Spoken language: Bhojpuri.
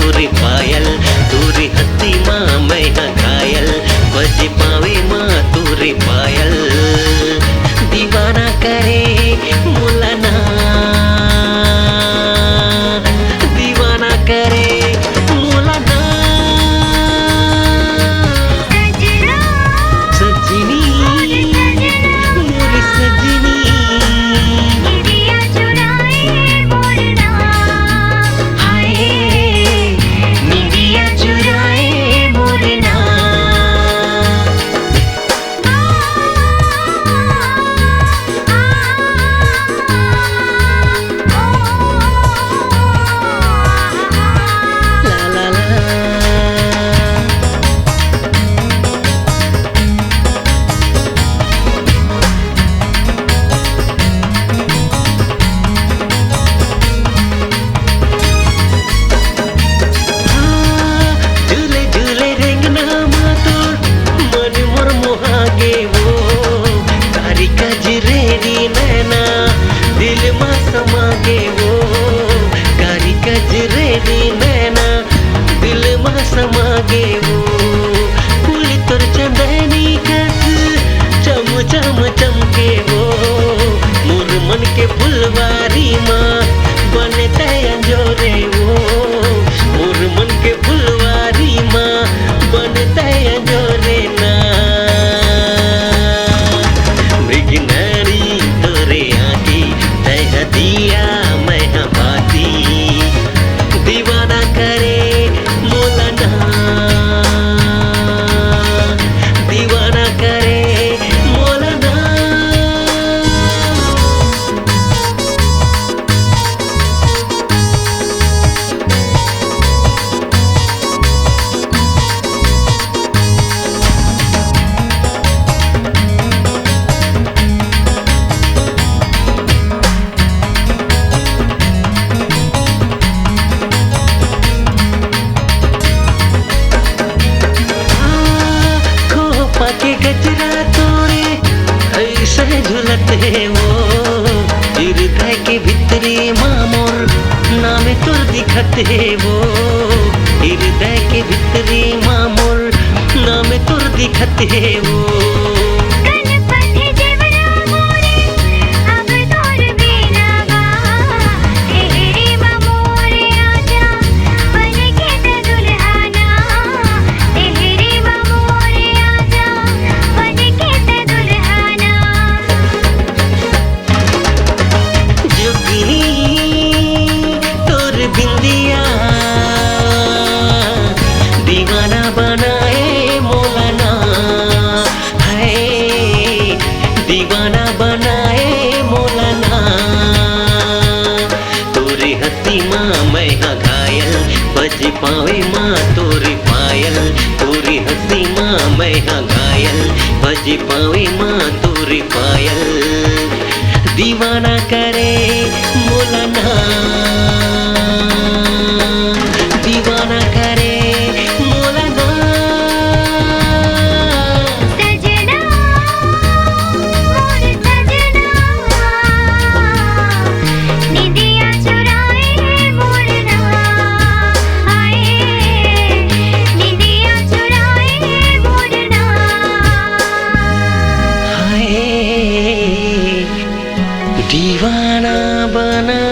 तोरी पायल, तोरी हंसी माँ मैं हाँ घायल, बज पावे माँ तोरी पायल। दीवाना करे मुलाना, दीवाना करे मुलाना। सजनी मोरी सजनी, हाय निंदिया चुराए मोरे ना। ला ला ला। झूले झूले रेंगना मातोर मन मोर मोहागे वो, कारी कजरेरी नैना दिल मा समागे वो, कारी कजरेरी नैना दिल मा समागे वो। फूल तोर चंदनी कस चम चम चमके वो, मोर मन के फुलवारी माँ बनते अंजोरे वो, मोर मन के फुलवारी माँ बनते अंजोरे ना। मृग नारी तोरे आँखी तह दिया मैं हाँ बाती, दीवाना करे मोलाना, दीवाना करे मोलाना। खोपा के गजरा तोरे ऐसे झुलते वो, हृदय के भीतरी माँ मोर नाम तोर दिखते वो, हृदय के भीतरी माँ मोर नाम तोर दिखते वो। जोगिनी तोर बिंदिया दीवाना बनाए मोलाना, है दीवाना बनाए मोलाना। तोरी हंसी माँ मैं हाँ घायल, बज पावे माँ तोरी पायल, तोरी हंसी माँ मैं हाँ घायल, बज पावे माँ तोरी पायल। दीवाना करे मोलाना, दीवाना करे मोलाना। सजना मोर सजना, निंदिया चुराए मोरना, हाय निंदिया चुराए मोरना। हाय दीवाना बना